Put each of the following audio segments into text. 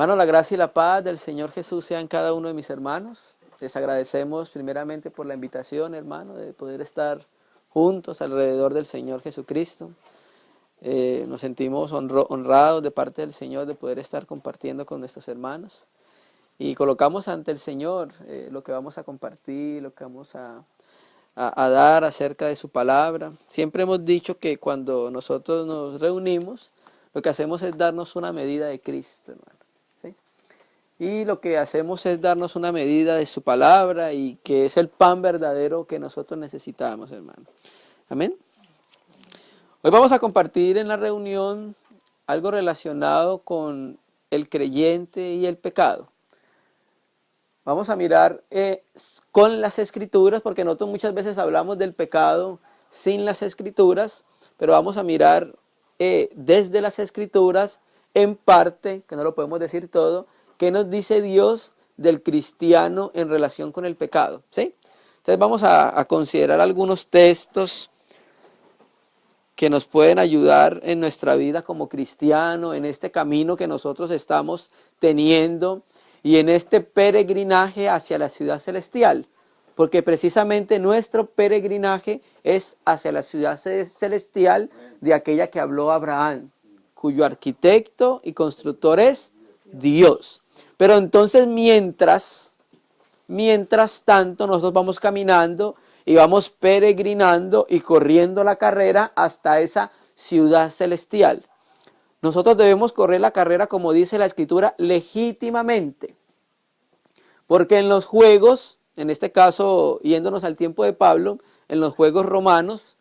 Hermano, la gracia y la paz del Señor Jesús sean cada uno de mis hermanos. Les agradecemos primeramente por la invitación, hermano, de poder estar juntos alrededor del Señor Jesucristo. Nos sentimos honrados de parte del Señor de poder estar compartiendo con nuestros hermanos. Y colocamos ante el Señor lo que vamos a compartir, lo que vamos a dar acerca de su palabra. Siempre hemos dicho que cuando nosotros nos reunimos, lo que hacemos es darnos una medida de Cristo, hermano. ¿Sí? Y lo que hacemos es darnos una medida de su palabra y que es el pan verdadero que nosotros necesitamos, hermano. Amén. Hoy vamos a compartir en la reunión algo relacionado con el creyente y el pecado. Vamos a mirar con las Escrituras, porque nosotros muchas veces hablamos del pecado sin las Escrituras, pero vamos a mirar desde las Escrituras, en parte, que no lo podemos decir todo, qué nos dice Dios del cristiano en relación con el pecado, ¿sí? Entonces vamos a considerar algunos textos que nos pueden ayudar en nuestra vida como cristiano, en este camino que nosotros estamos teniendo y en este peregrinaje hacia la ciudad celestial, porque precisamente nuestro peregrinaje es hacia la ciudad celestial de aquella que habló Abraham, cuyo arquitecto y constructor es Dios. Pero entonces mientras tanto nosotros vamos caminando y vamos peregrinando y corriendo la carrera hasta esa ciudad celestial. Nosotros debemos correr la carrera, como dice la Escritura, legítimamente. Porque en los juegos, en este caso, yéndonos al tiempo de Pablo, en los juegos romanos,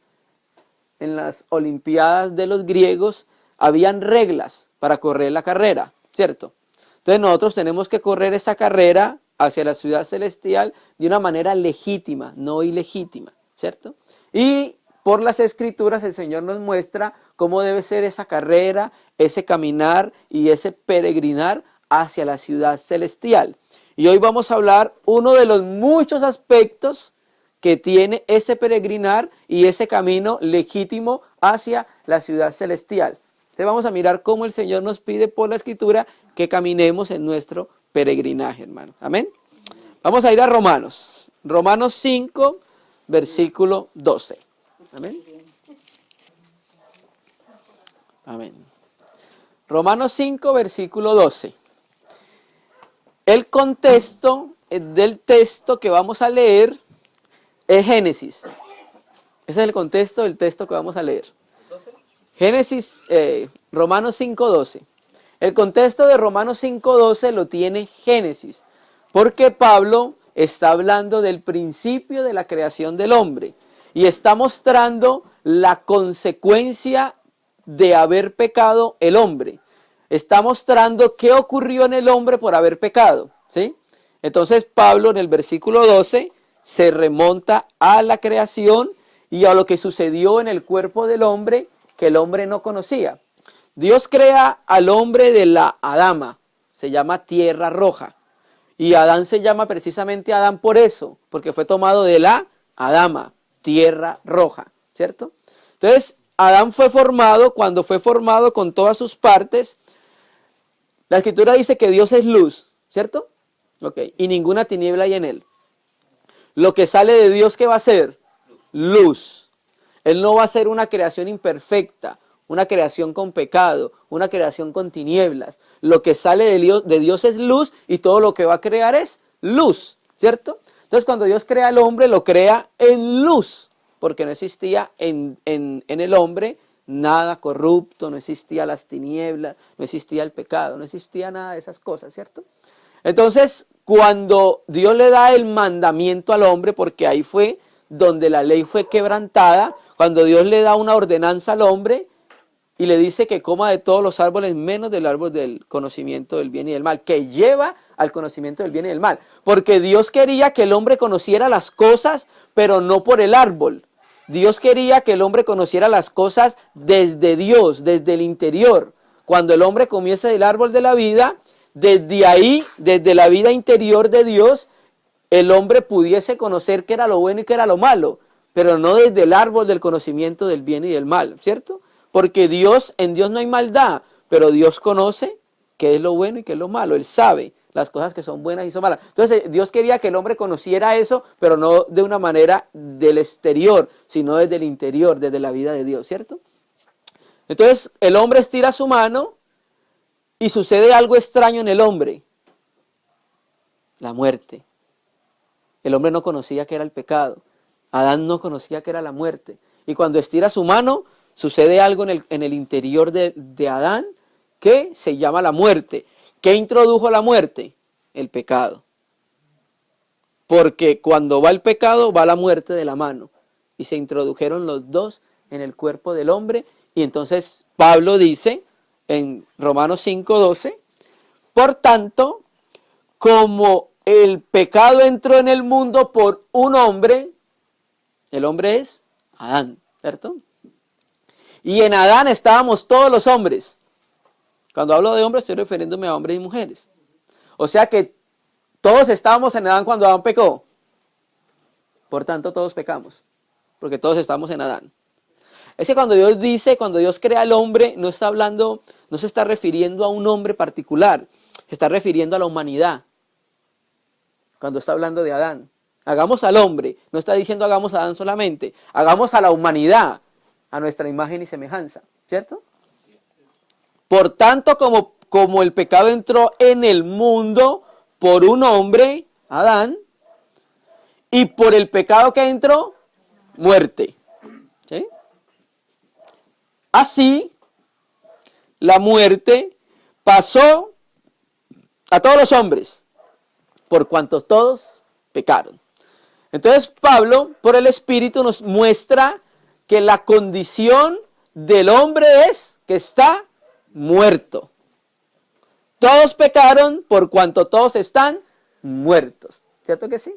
en las olimpiadas de los griegos, habían reglas para correr la carrera, ¿cierto? Entonces nosotros tenemos que correr esa carrera hacia la ciudad celestial de una manera legítima, no ilegítima, ¿cierto? Y por las Escrituras el Señor nos muestra cómo debe ser esa carrera, ese caminar y ese peregrinar hacia la ciudad celestial. Y hoy vamos a hablar uno de los muchos aspectos que tiene ese peregrinar y ese camino legítimo hacia la ciudad celestial. Entonces vamos a mirar cómo el Señor nos pide por la Escritura que caminemos en nuestro peregrinaje, hermano. Amén. Vamos a ir a Romanos. Romanos 5, versículo 12. Amén. Amén. Romanos 5, versículo 12. El contexto del texto que vamos a leer es Génesis. Ese es el contexto del texto que vamos a leer. Génesis, Romanos 5, 12. El contexto de Romanos 5, 12 lo tiene Génesis, porque Pablo está hablando del principio de la creación del hombre y está mostrando la consecuencia de haber pecado el hombre. Está mostrando qué ocurrió en el hombre por haber pecado, ¿sí? Entonces Pablo en el versículo 12 se remonta a la creación y a lo que sucedió en el cuerpo del hombre que el hombre no conocía. Dios crea al hombre de la Adama, se llama tierra roja. Y Adán se llama precisamente Adán por eso, porque fue tomado de la Adama, tierra roja, ¿cierto? Entonces, Adán fue formado, cuando fue formado con todas sus partes, la Escritura dice que Dios es luz, ¿cierto? Ok, y ninguna tiniebla hay en él. Lo que sale de Dios, ¿qué va a ser? Luz. Él no va a ser una creación imperfecta, una creación con pecado, una creación con tinieblas. Lo que sale de Dios es luz y todo lo que va a crear es luz, ¿cierto? Entonces cuando Dios crea al hombre, lo crea en luz, porque no existía en el hombre nada corrupto, no existía las tinieblas, no existía el pecado, no existía nada de esas cosas, ¿cierto? Entonces cuando Dios le da el mandamiento al hombre, porque ahí fue donde la ley fue quebrantada, cuando Dios le da una ordenanza al hombre, y le dice que coma de todos los árboles menos del árbol del conocimiento del bien y del mal, que lleva al conocimiento del bien y del mal. Porque Dios quería que el hombre conociera las cosas, pero no por el árbol. Dios quería que el hombre conociera las cosas desde Dios, desde el interior. Cuando el hombre comienza del árbol de la vida, desde ahí, desde la vida interior de Dios, el hombre pudiese conocer qué era lo bueno y qué era lo malo, pero no desde el árbol del conocimiento del bien y del mal, ¿cierto? Porque en Dios no hay maldad, pero Dios conoce qué es lo bueno y qué es lo malo. Él sabe las cosas que son buenas y son malas. Entonces Dios quería que el hombre conociera eso, pero no de una manera del exterior, sino desde el interior, desde la vida de Dios, ¿cierto? Entonces el hombre estira su mano y sucede algo extraño en el hombre. La muerte. El hombre no conocía qué era el pecado. Adán no conocía qué era la muerte. Y cuando estira su mano, sucede algo en el interior de Adán que se llama la muerte. ¿Qué introdujo la muerte? El pecado. Porque cuando va el pecado, va la muerte de la mano. Y se introdujeron los dos en el cuerpo del hombre. Y entonces Pablo dice en Romanos 5:12, por tanto, como el pecado entró en el mundo por un hombre, el hombre es Adán, ¿cierto? Y en Adán estábamos todos los hombres. Cuando hablo de hombres estoy refiriéndome a hombres y mujeres. O sea que todos estábamos en Adán cuando Adán pecó. Por tanto todos pecamos, porque todos estamos en Adán. Es que cuando Dios dice, cuando Dios crea al hombre, no está hablando, no se está refiriendo a un hombre particular, se está refiriendo a la humanidad. Cuando está hablando de Adán. Hagamos al hombre, no está diciendo hagamos a Adán solamente, hagamos a la humanidad, a nuestra imagen y semejanza, ¿cierto? Por tanto, como el pecado entró en el mundo por un hombre, Adán, y por el pecado que entró, muerte. ¿Sí? Así, la muerte pasó a todos los hombres, por cuanto todos pecaron. Entonces Pablo, por el Espíritu, nos muestra que la condición del hombre es que está muerto. Todos pecaron por cuanto todos están muertos. ¿Cierto que sí?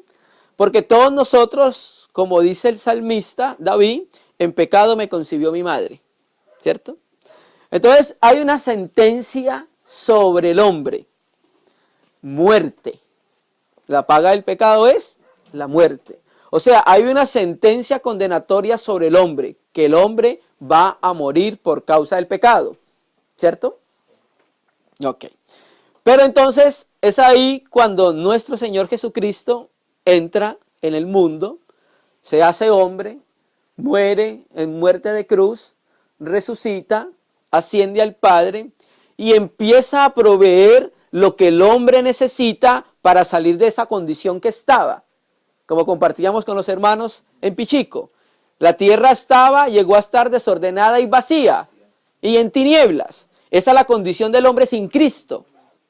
Porque todos nosotros, como dice el salmista David, en pecado me concibió mi madre. ¿Cierto? Entonces hay una sentencia sobre el hombre. Muerte. La paga del pecado es la muerte. O sea, hay una sentencia condenatoria sobre el hombre, que el hombre va a morir por causa del pecado. ¿Cierto? Ok. Pero entonces es ahí cuando nuestro Señor Jesucristo entra en el mundo, se hace hombre, muere en muerte de cruz, resucita, asciende al Padre y empieza a proveer lo que el hombre necesita para salir de esa condición que estaba. Como compartíamos con los hermanos en Pichico, la tierra llegó a estar desordenada y vacía y en tinieblas. Esa es la condición del hombre sin Cristo.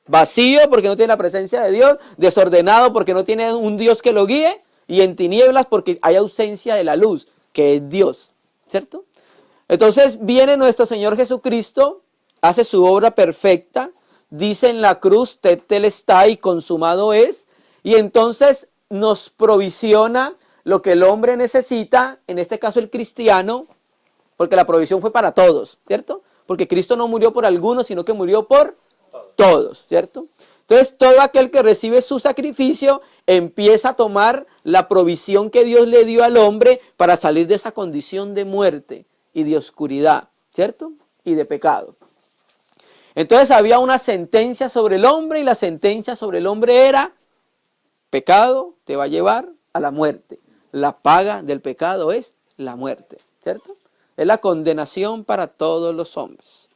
Vacío porque no tiene la presencia de Dios, desordenado porque no tiene un Dios que lo guíe y en tinieblas porque hay ausencia de la luz, que es Dios, ¿cierto? Entonces viene nuestro Señor Jesucristo, hace su obra perfecta, dice en la cruz, tetelestai, consumado es, y entonces nos provisiona lo que el hombre necesita, en este caso el cristiano, porque la provisión fue para todos, ¿cierto? Porque Cristo no murió por algunos, sino que murió por todos, ¿cierto? Entonces todo aquel que recibe su sacrificio empieza a tomar la provisión que Dios le dio al hombre para salir de esa condición de muerte y de oscuridad, ¿cierto? Y de pecado. Entonces había una sentencia sobre el hombre y la sentencia sobre el hombre era: pecado te va a llevar a la muerte. La paga del pecado es la muerte, ¿cierto? Es la condenación para todos los hombres.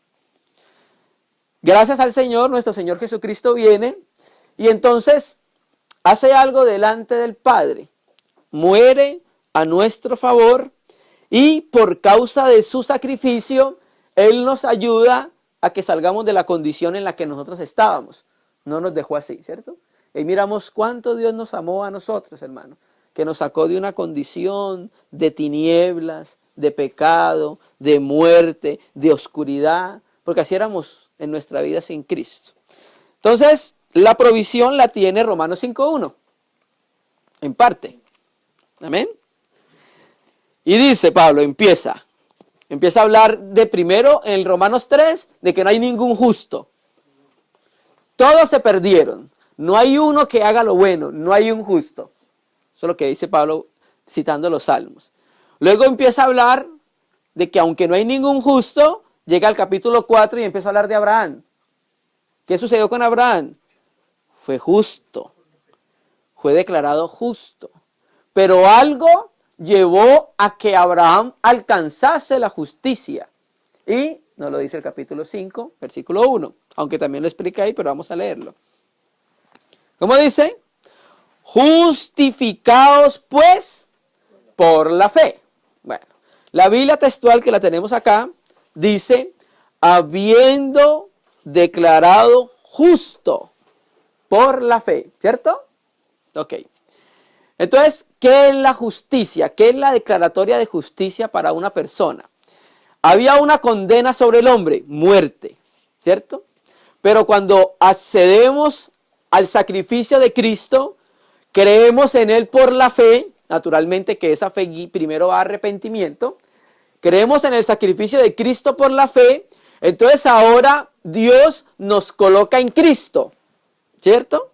Gracias al Señor, nuestro Señor Jesucristo viene y entonces hace algo delante del Padre. Muere a nuestro favor y por causa de su sacrificio, Él nos ayuda a que salgamos de la condición en la que nosotros estábamos. No nos dejó así, ¿cierto? Y miramos cuánto Dios nos amó a nosotros, hermano, que nos sacó de una condición de tinieblas, de pecado, de muerte, de oscuridad, porque así éramos en nuestra vida sin Cristo. Entonces, la provisión la tiene Romanos 5:1, en parte. Amén. Y dice Pablo, empieza a hablar de primero en el Romanos 3, de que no hay ningún justo. Todos se perdieron. No hay uno que haga lo bueno, no hay un justo. Eso es lo que dice Pablo citando los Salmos. Luego empieza a hablar de que aunque no hay ningún justo, llega al capítulo 4 y empieza a hablar de Abraham, ¿Qué sucedió con Abraham? Fue justo, fue declarado justo. Pero algo llevó a que Abraham alcanzase la justicia. Y nos lo dice el capítulo 5, versículo 1. Aunque también lo explica ahí, pero vamos a leerlo. ¿Cómo dice? Justificados pues por la fe. Bueno, la Biblia textual que la tenemos acá dice, habiendo declarado justo por la fe, ¿cierto? Ok. Entonces, ¿qué es la justicia? ¿Qué es la declaratoria de justicia para una persona? Había una condena sobre el hombre, muerte, ¿cierto? Pero cuando accedemos al sacrificio de Cristo, creemos en Él por la fe, naturalmente que esa fe primero va a arrepentimiento, creemos en el sacrificio de Cristo por la fe, entonces ahora Dios nos coloca en Cristo, ¿cierto?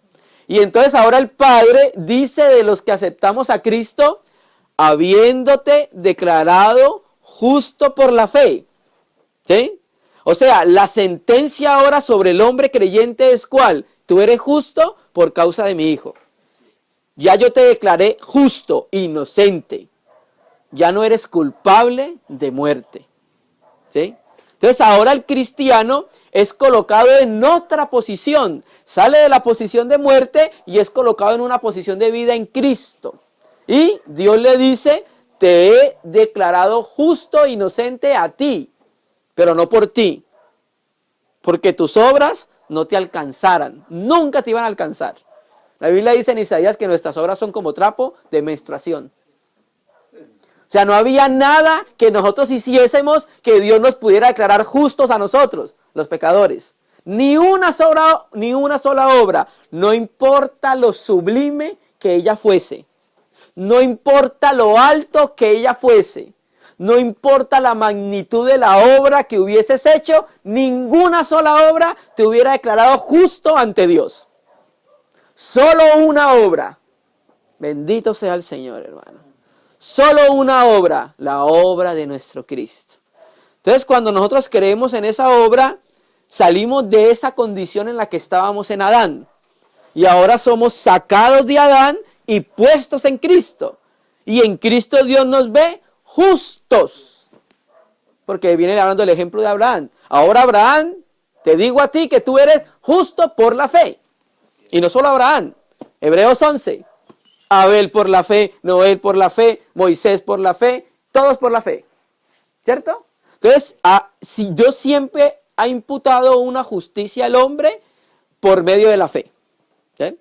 Y entonces ahora el Padre dice de los que aceptamos a Cristo, habiéndote declarado justo por la fe, ¿sí? O sea, la sentencia ahora sobre el hombre creyente es ¿cuál? Tú eres justo por causa de mi Hijo. Ya yo te declaré justo, inocente. Ya no eres culpable de muerte, ¿sí? Entonces ahora el cristiano es colocado en otra posición. Sale de la posición de muerte y es colocado en una posición de vida en Cristo. Y Dios le dice, te he declarado justo e inocente a ti, pero no por ti. Porque tus obras no te alcanzaran. Nunca te iban a alcanzar. La Biblia dice en Isaías que nuestras obras son como trapo de menstruación. O sea, no había nada que nosotros hiciésemos que Dios nos pudiera declarar justos a nosotros, los pecadores. Ni una sola obra, no importa lo sublime que ella fuese. No importa lo alto que ella fuese. No importa la magnitud de la obra que hubieses hecho, ninguna sola obra te hubiera declarado justo ante Dios. Solo una obra. Bendito sea el Señor, hermano. Solo una obra, la obra de nuestro Cristo. Entonces, cuando nosotros creemos en esa obra, salimos de esa condición en la que estábamos en Adán. Y ahora somos sacados de Adán y puestos en Cristo. Y en Cristo Dios nos ve justos. Porque viene hablando el ejemplo de Abraham. Ahora Abraham, te digo a ti que tú eres justo por la fe. Y no solo Abraham. Hebreos 11. Abel por la fe, Noé por la fe, Moisés por la fe, todos por la fe. ¿Cierto? Entonces, si Dios siempre ha imputado una justicia al hombre por medio de la fe. ¿Sí?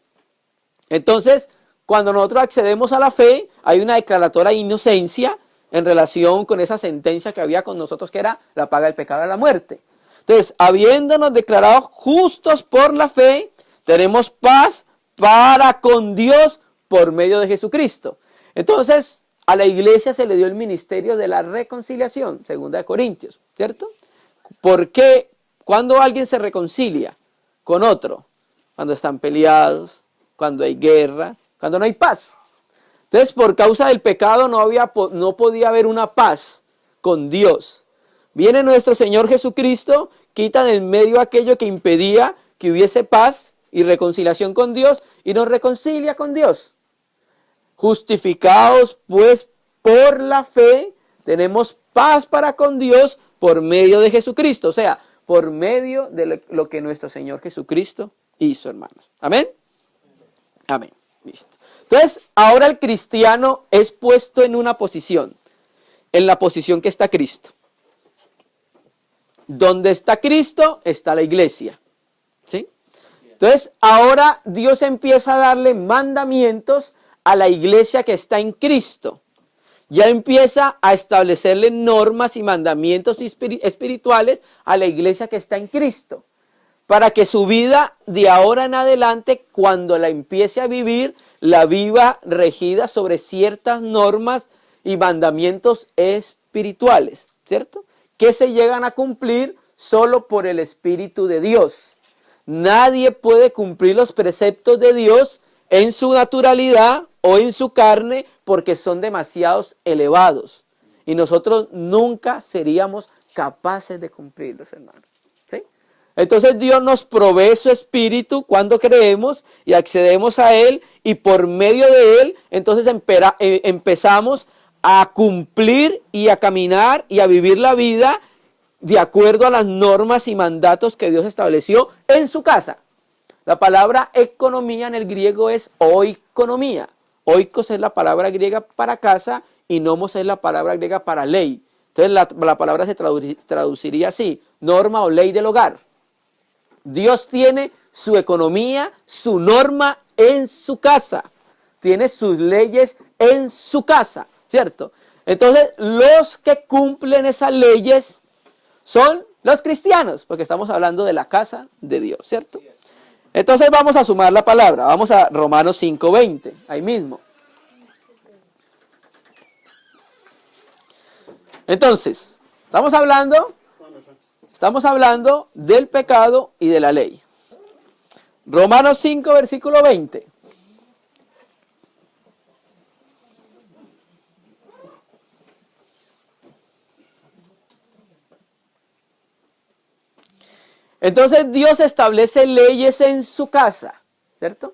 Entonces, cuando nosotros accedemos a la fe, hay una declaratoria de inocencia en relación con esa sentencia que había con nosotros, que era la paga del pecado de la muerte. Entonces, habiéndonos declarado justos por la fe, tenemos paz para con Dios por medio de Jesucristo. Entonces, a la iglesia se le dio el ministerio de la reconciliación, 2 Corintios, ¿cierto? Porque cuando alguien se reconcilia con otro, cuando están peleados, cuando hay guerra, cuando no hay paz. Entonces, por causa del pecado no podía haber una paz con Dios. Viene nuestro Señor Jesucristo, quita de en medio aquello que impedía que hubiese paz y reconciliación con Dios y nos reconcilia con Dios. Justificados pues por la fe, tenemos paz para con Dios por medio de Jesucristo. O sea, por medio de lo que nuestro Señor Jesucristo hizo, hermanos. ¿Amén? Amén. Listo. Entonces, ahora el cristiano es puesto en una posición, en la posición que está Cristo. Donde está Cristo, está la iglesia. ¿Sí? Entonces, ahora Dios empieza a darle mandamientos a la iglesia que está en Cristo. Ya empieza a establecerle normas y mandamientos espirituales a la iglesia que está en Cristo. Para que su vida de ahora en adelante, cuando la empiece a vivir, la viva regida sobre ciertas normas y mandamientos espirituales, ¿cierto? Que se llegan a cumplir solo por el Espíritu de Dios. Nadie puede cumplir los preceptos de Dios en su naturalidad o en su carne porque son demasiados elevados. Y nosotros nunca seríamos capaces de cumplirlos, hermanos. ¿Sí? Entonces Dios nos provee su espíritu cuando creemos y accedemos a Él, y por medio de Él, entonces empezamos a cumplir y a caminar y a vivir la vida de acuerdo a las normas y mandatos que Dios estableció en su casa. La palabra economía en el griego es oikonomía. Oikos es la palabra griega para casa y nomos es la palabra griega para ley. Entonces la palabra se traduciría así: norma o ley del hogar. Dios tiene su economía, su norma en su casa. Tiene sus leyes en su casa, ¿cierto? Entonces, los que cumplen esas leyes son los cristianos, porque estamos hablando de la casa de Dios, ¿cierto? Entonces vamos a sumar la palabra. Vamos a Romanos 5:20, ahí mismo. Entonces, estamos hablando del pecado y de la ley. Romanos 5, versículo 20. Entonces Dios establece leyes en su casa, ¿cierto?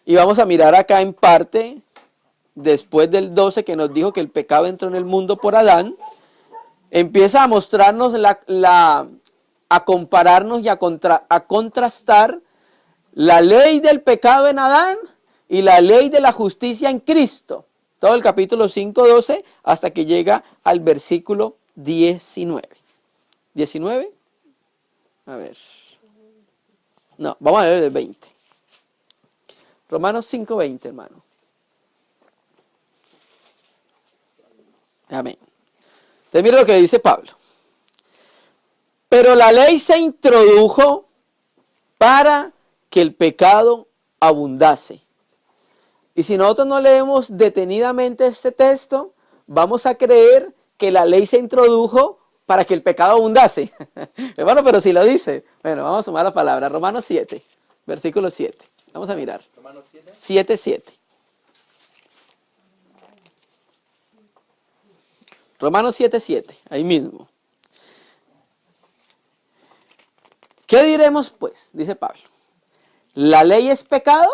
Y vamos a mirar acá en parte, después del 12 que nos dijo que el pecado entró en el mundo por Adán, empieza a mostrarnos a compararnos y a contrastar la ley del pecado en Adán y la ley de la justicia en Cristo. Todo el capítulo 5:12 hasta que llega al versículo 19. ¿19? A ver. No, vamos a leer el 20. Romanos 5:20, hermano. Amén. Entonces mira lo que dice Pablo. Pero la ley se introdujo para que el pecado abundase. Y si nosotros no leemos detenidamente este texto, vamos a creer que la ley se introdujo para que el pecado abundase. Hermano, pero si lo dice. Bueno, vamos a sumar la palabra. Romanos 7, versículo 7. Vamos a mirar. Romanos 7:7. Romanos 7:7, ahí mismo. ¿Qué diremos pues? Dice Pablo. ¿La ley es pecado?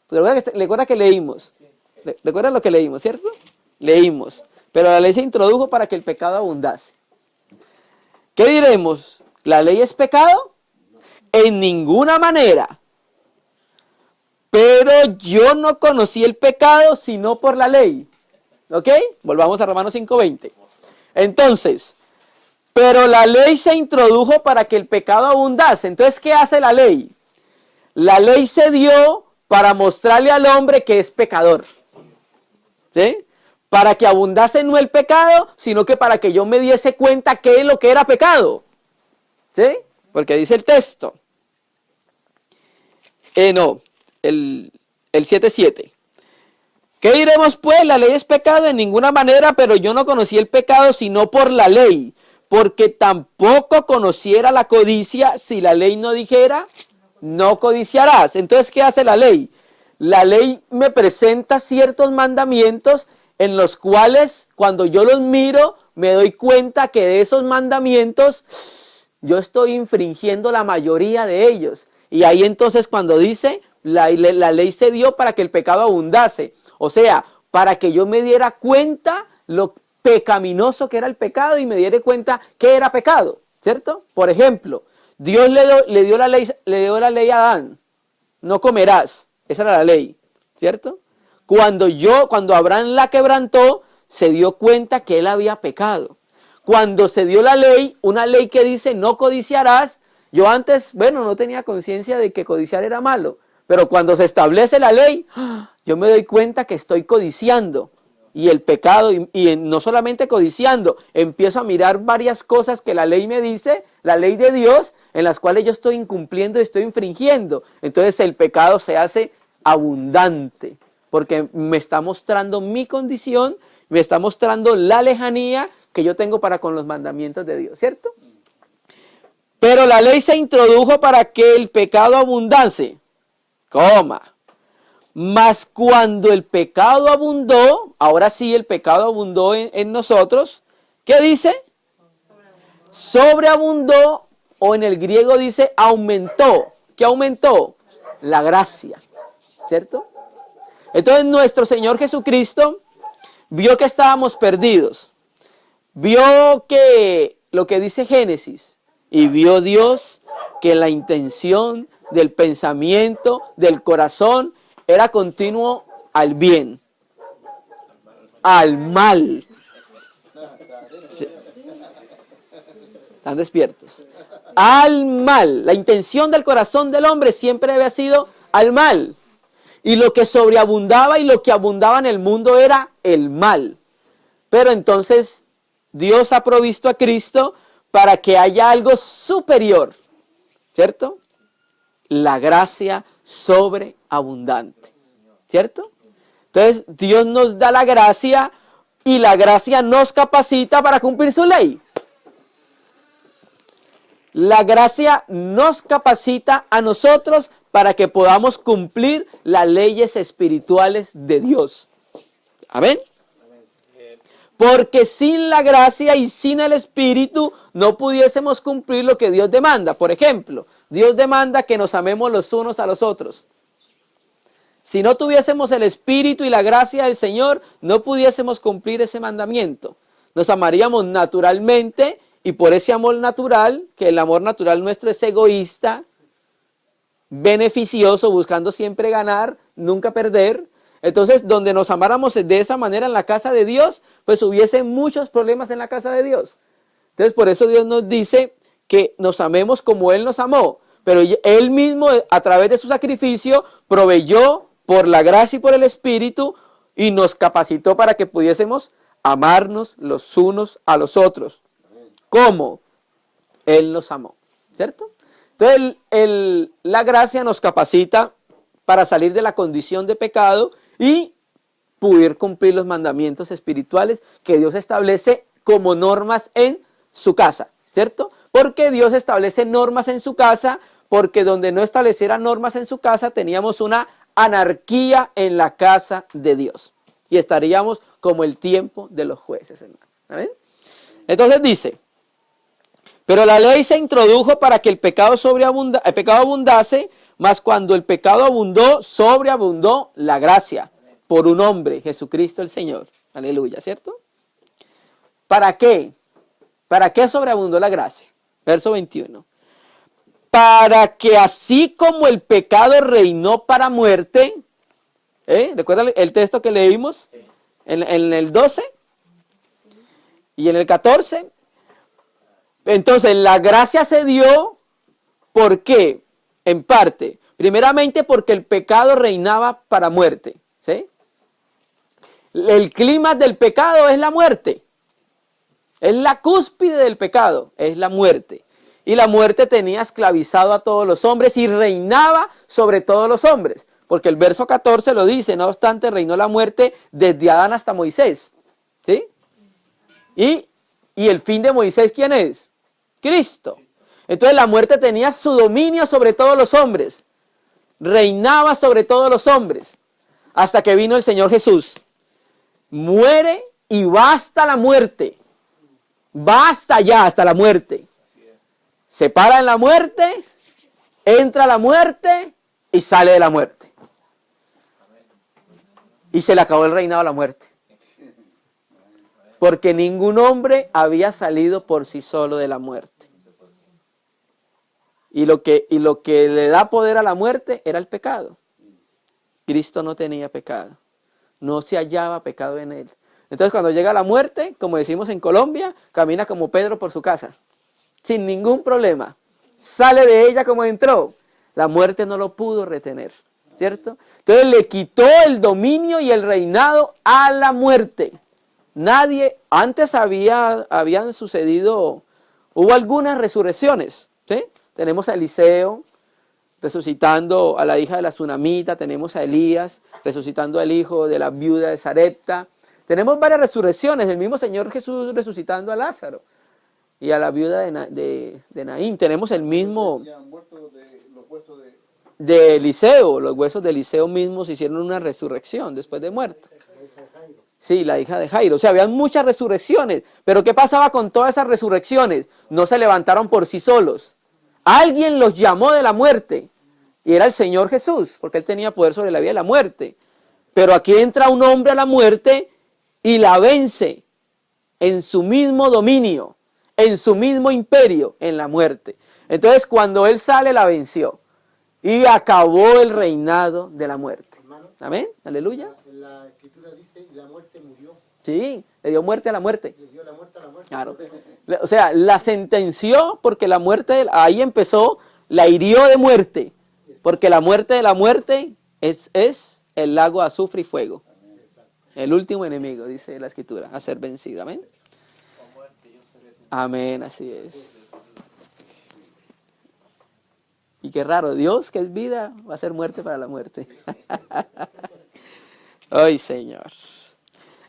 Recuerda que leímos. Recuerda lo que leímos, ¿cierto? Leímos. Pero la ley se introdujo para que el pecado abundase. ¿Qué diremos? ¿La ley es pecado? En ninguna manera. Pero yo no conocí el pecado sino por la ley. ¿Ok? Volvamos a Romanos 5:20. Entonces, pero la ley se introdujo para que el pecado abundase. Entonces, ¿qué hace la ley? La ley se dio para mostrarle al hombre que es pecador. ¿Sí? Para que abundase no el pecado, sino que para que yo me diese cuenta qué es lo que era pecado. ¿Sí? Porque dice el texto. No, el 7:7. ¿Qué diremos pues? La ley es pecado en ninguna manera, pero yo no conocí el pecado sino por la ley, porque tampoco conociera la codicia si la ley no dijera, no codiciarás. Entonces, ¿qué hace la ley? La ley me presenta ciertos mandamientos en los cuales cuando yo los miro me doy cuenta que de esos mandamientos yo estoy infringiendo la mayoría de ellos. Y ahí entonces cuando dice la ley se dio para que el pecado abundase. O sea, para que yo me diera cuenta lo pecaminoso que era el pecado y me diera cuenta que era pecado, ¿cierto? Por ejemplo, Dios le dio la ley a Adán, no comerás, esa era la ley, ¿cierto? Cuando Abraham la quebrantó, se dio cuenta que él había pecado. Cuando se dio la ley, una ley que dice no codiciarás, yo antes, no tenía conciencia de que codiciar era malo, pero cuando se establece la ley, yo me doy cuenta que estoy codiciando. Y el pecado, y no solamente codiciando, empiezo a mirar varias cosas que la ley me dice, la ley de Dios, en las cuales yo estoy incumpliendo y estoy infringiendo. Entonces el pecado se hace abundante, porque me está mostrando mi condición, me está mostrando la lejanía que yo tengo para con los mandamientos de Dios, ¿cierto? Pero la ley se introdujo para que el pecado abundase, mas cuando el pecado abundó, ahora sí el pecado abundó en nosotros, ¿qué dice? Sobreabundó o en el griego dice aumentó. ¿Qué aumentó? La gracia, ¿cierto? Entonces nuestro Señor Jesucristo vio que estábamos perdidos. Vio que lo que dice Génesis, y vio Dios que la intención del pensamiento, del corazón, era continuo al bien, al mal. Sí. Están despiertos. Al mal. La intención del corazón del hombre siempre había sido al mal. Y lo que sobreabundaba y lo que abundaba en el mundo era el mal. Pero entonces Dios ha provisto a Cristo para que haya algo superior, ¿cierto? La gracia sobreabundante, ¿cierto? Entonces Dios nos da la gracia y la gracia nos capacita para cumplir su ley. La gracia nos capacita a nosotros para que podamos cumplir las leyes espirituales de Dios. Amén. Porque sin la gracia y sin el Espíritu no pudiésemos cumplir lo que Dios demanda. Por ejemplo, Dios demanda que nos amemos los unos a los otros. Si no tuviésemos el Espíritu y la gracia del Señor, no pudiésemos cumplir ese mandamiento. Nos amaríamos naturalmente y por ese amor natural, que el amor natural nuestro es egoísta, beneficioso, buscando siempre ganar, nunca perder. Entonces, donde nos amáramos de esa manera en la casa de Dios, pues hubiese muchos problemas en la casa de Dios. Entonces, por eso Dios nos dice que nos amemos como Él nos amó. Pero Él mismo, a través de su sacrificio, proveyó por la gracia y por el Espíritu y nos capacitó para que pudiésemos amarnos los unos a los otros. ¿Cómo? Él nos amó, ¿cierto? Entonces, la gracia nos capacita para salir de la condición de pecado y poder cumplir los mandamientos espirituales que Dios establece como normas en su casa, ¿cierto? Porque Dios establece normas en su casa, porque donde no estableciera normas en su casa teníamos una anarquía en la casa de Dios. Y estaríamos como el tiempo de los jueces, hermano. ¿Amén? Entonces dice, pero la ley se introdujo para que el pecado abundase, mas cuando el pecado abundó, sobreabundó la gracia por un hombre, Jesucristo el Señor. Aleluya, ¿cierto? ¿Para qué? ¿Para qué sobreabundó la gracia? Verso 21. Para que así como el pecado reinó para muerte, ¿recuerdan el texto que leímos en el 12 y en el 14? Entonces la gracia se dio, ¿por qué? En parte, primeramente porque el pecado reinaba para muerte, ¿sí? El clima del pecado es la muerte, es la cúspide del pecado, es la muerte. Y la muerte tenía esclavizado a todos los hombres y reinaba sobre todos los hombres. Porque el verso 14 lo dice, no obstante reinó la muerte desde Adán hasta Moisés, ¿sí? Y el fin de Moisés, ¿quién es? Cristo. Entonces la muerte tenía su dominio sobre todos los hombres. Reinaba sobre todos los hombres. Hasta que vino el Señor Jesús. Muere y basta la muerte. Basta ya hasta la muerte. Se para en la muerte, entra la muerte y sale de la muerte. Y se le acabó el reinado a la muerte. Porque ningún hombre había salido por sí solo de la muerte. Y lo que le da poder a la muerte era el pecado. Cristo no tenía pecado. No se hallaba pecado en él. Entonces cuando llega la muerte, como decimos en Colombia, camina como Pedro por su casa. Sin ningún problema. Sale de ella como entró. La muerte no lo pudo retener. ¿Cierto? Entonces le quitó el dominio y el reinado a la muerte. Nadie, antes habían sucedido, hubo algunas resurrecciones, ¿sí? Tenemos a Eliseo resucitando a la hija de la tsunamita, tenemos a Elías resucitando al hijo de la viuda de Sarepta. Tenemos varias resurrecciones, el mismo Señor Jesús resucitando a Lázaro y a la viuda de Naín. Tenemos el mismo de Eliseo, los huesos de Eliseo mismos hicieron una resurrección después de muerto. Sí, la hija de Jairo. O sea, habían muchas resurrecciones. Pero ¿qué pasaba con todas esas resurrecciones? No se levantaron por sí solos. Alguien los llamó de la muerte. Y era el Señor Jesús, porque Él tenía poder sobre la vida y la muerte. Pero aquí entra un hombre a la muerte y la vence en su mismo dominio, en su mismo imperio, en la muerte. Entonces, cuando Él sale, la venció. Y acabó el reinado de la muerte. Hermano, Amén, aleluya. la escritura dice, y la muerte murió. Sí, le dio muerte a la muerte. Le dio la muerte a la muerte. Claro. O sea, la sentenció porque la muerte, ahí empezó, la hirió de muerte. Porque la muerte de la muerte es el lago de azufre y fuego. El último enemigo, dice la escritura, a ser vencido. Amén. Amén, así es. Y qué raro, Dios que es vida va a ser muerte para la muerte. Ay, Señor.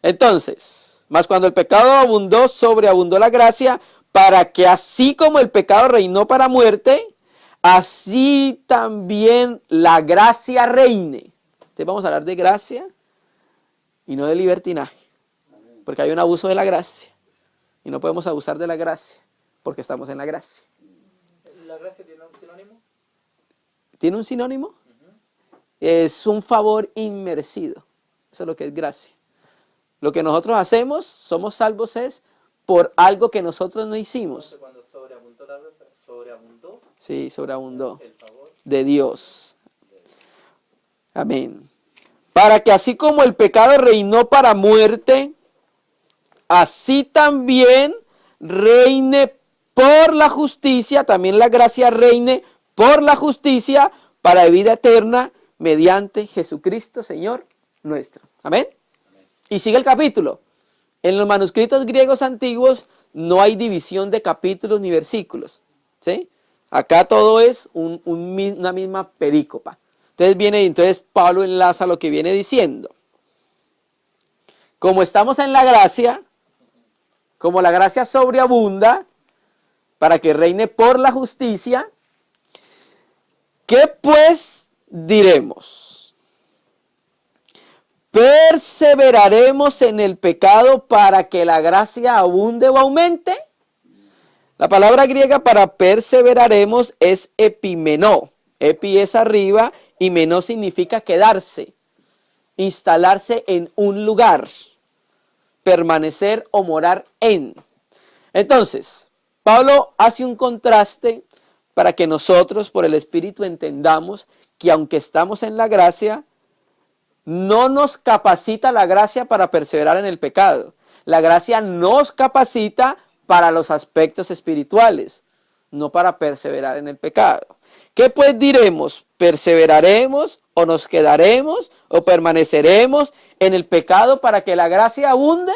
Entonces, mas cuando el pecado abundó, sobreabundó la gracia, para que así como el pecado reinó para muerte, así también la gracia reine. Entonces vamos a hablar de gracia y no de libertinaje, porque hay un abuso de la gracia y no podemos abusar de la gracia porque estamos en la gracia. ¿La gracia tiene un sinónimo? ¿Tiene un sinónimo? Es un favor inmerecido. Eso es lo que es gracia. Lo que nosotros hacemos, somos salvos es por algo que nosotros no hicimos. Entonces, cuando sobreabundó la gracia, sobreabundó Sí, sobreabundó el favor. de Dios. Amén. Para que así como el pecado reinó para muerte, así también reine por la justicia, también la gracia reine por la justicia para vida eterna mediante Jesucristo, Señor nuestro. Amén. Y sigue el capítulo. En los manuscritos griegos antiguos no hay división de capítulos ni versículos. ¿Sí? Acá todo es una misma perícopa. Entonces Pablo enlaza lo que viene diciendo. Como estamos en la gracia, como la gracia sobreabunda, para que reine por la justicia, ¿qué pues diremos? ¿Perseveraremos en el pecado para que la gracia abunde o aumente? La palabra griega para perseveraremos es epimenó. Epi es arriba y menó significa quedarse, instalarse en un lugar, permanecer o morar en. Entonces, Pablo hace un contraste para que nosotros por el Espíritu entendamos que aunque estamos en la gracia, no nos capacita la gracia para perseverar en el pecado. La gracia nos capacita para los aspectos espirituales, no para perseverar en el pecado. ¿Qué pues diremos? ¿Perseveraremos o nos quedaremos o permaneceremos en el pecado para que la gracia abunde?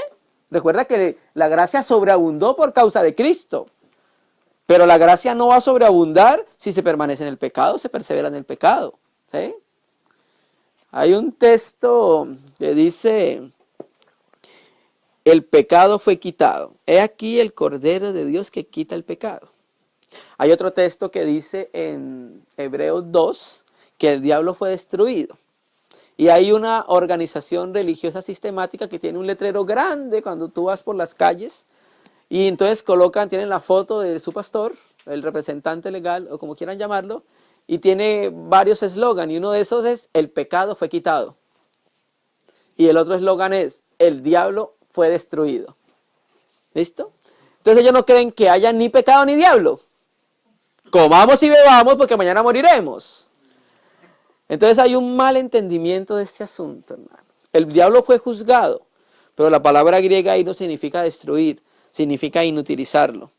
Recuerda que la gracia sobreabundó por causa de Cristo. Pero la gracia no va a sobreabundar si se permanece en el pecado, se persevera en el pecado. ¿Sí? Hay un texto que dice, el pecado fue quitado. He aquí el Cordero de Dios que quita el pecado. Hay otro texto que dice en Hebreos 2 que el diablo fue destruido. Y hay una organización religiosa sistemática que tiene un letrero grande cuando tú vas por las calles. Y entonces tienen la foto de su pastor, el representante legal o como quieran llamarlo. Y tiene varios eslogans y uno de esos es el pecado fue quitado. Y el otro eslogan es el diablo fue destruido. ¿Listo? Entonces ellos no creen que haya ni pecado ni diablo. Comamos y bebamos porque mañana moriremos. Entonces hay un mal entendimiento de este asunto, hermano. El diablo fue juzgado, pero la palabra griega ahí no significa destruir, significa inutilizarlo.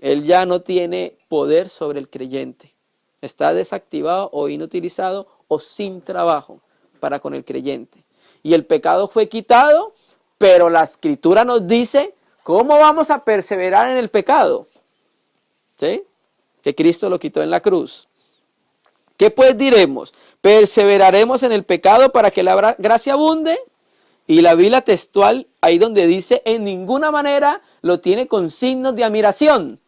Él ya no tiene poder sobre el creyente. Está desactivado o inutilizado o sin trabajo para con el creyente. Y el pecado fue quitado, pero la Escritura nos dice cómo vamos a perseverar en el pecado. ¿Sí? Que Cristo lo quitó en la cruz. ¿Qué pues diremos? ¿Perseveraremos en el pecado para que la gracia abunde? Y la Biblia textual, ahí donde dice, en ninguna manera, lo tiene con signos de admiración.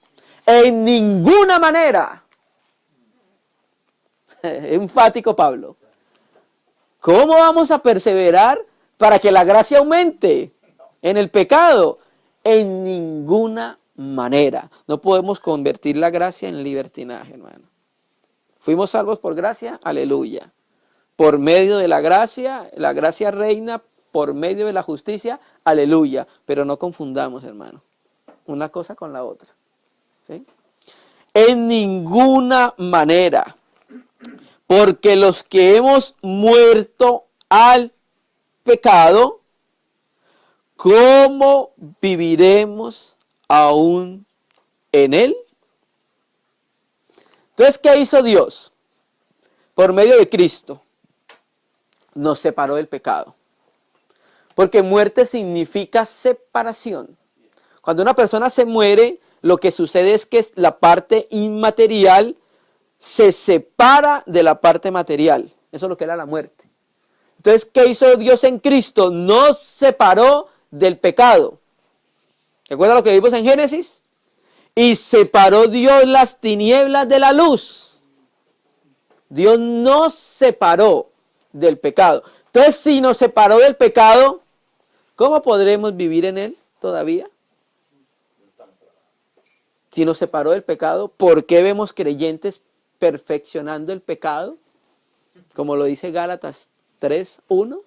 En ninguna manera. Enfático Pablo. ¿Cómo vamos a perseverar para que la gracia aumente en el pecado? En ninguna manera. No podemos convertir la gracia en libertinaje, hermano. Fuimos salvos por gracia, aleluya. Por medio de la gracia reina por medio de la justicia, aleluya. Pero no confundamos, hermano, una cosa con la otra. ¿Sí? En ninguna manera. Porque los que hemos muerto al pecado, ¿cómo viviremos aún en él? Entonces, ¿qué hizo Dios? Por medio de Cristo, nos separó del pecado. Porque muerte significa separación. Cuando una persona se muere, lo que sucede es que la parte inmaterial se separa de la parte material. Eso es lo que era la muerte. Entonces, ¿qué hizo Dios en Cristo? Nos separó del pecado. ¿Recuerda lo que vimos en Génesis? Y separó Dios las tinieblas de la luz. Dios nos separó del pecado. Entonces, si nos separó del pecado, ¿cómo podremos vivir en él todavía? Si nos separó del pecado, ¿por qué vemos creyentes perfeccionando el pecado? Como lo dice Gálatas 3:1.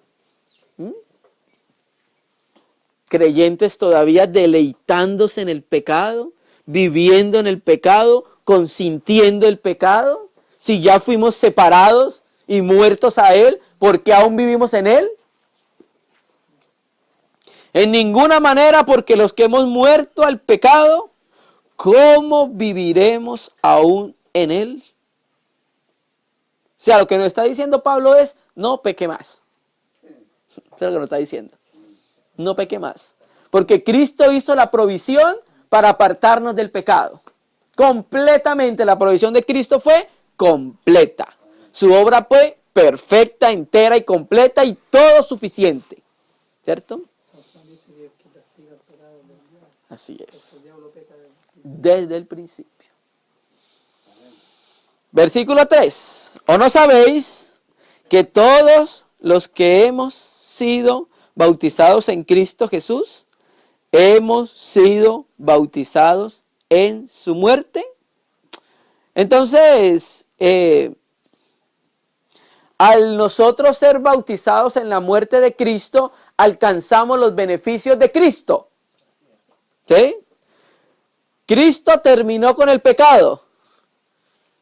Creyentes todavía deleitándose en el pecado, viviendo en el pecado, consintiendo el pecado. Si ya fuimos separados y muertos a él, ¿por qué aún vivimos en él? En ninguna manera, porque los que hemos muerto al pecado, ¿cómo viviremos aún en él? O sea, lo que nos está diciendo Pablo es, no peque más. Eso es lo que nos está diciendo. No peque más. Porque Cristo hizo la provisión para apartarnos del pecado. Completamente, la provisión de Cristo fue completa. Su obra fue perfecta, entera y completa y todo suficiente. ¿Cierto? Así es. Desde el principio. Versículo 3. ¿O no sabéis que todos los que hemos sido bautizados en Cristo Jesús, hemos sido bautizados en su muerte? Entonces, al nosotros ser bautizados en la muerte de Cristo, alcanzamos los beneficios de Cristo. ¿Sí? Cristo terminó con el pecado.